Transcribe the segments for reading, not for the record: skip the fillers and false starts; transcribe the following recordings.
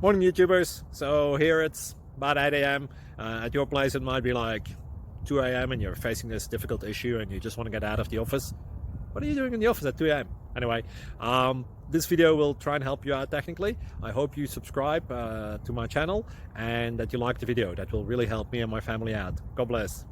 Morning YouTubers. So here it's about 8 a.m. At your place it might be like 2 a.m. and you're facing this difficult issue and you just want to get out of the office. What are you doing in the office at 2 a.m.? Anyway, this video will try and help you out technically. I hope you subscribe to my channel and that you like the video. That will really help me and my family out. God bless.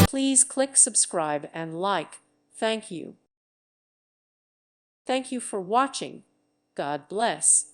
Please click subscribe and like. Thank you. Thank you for watching. God bless.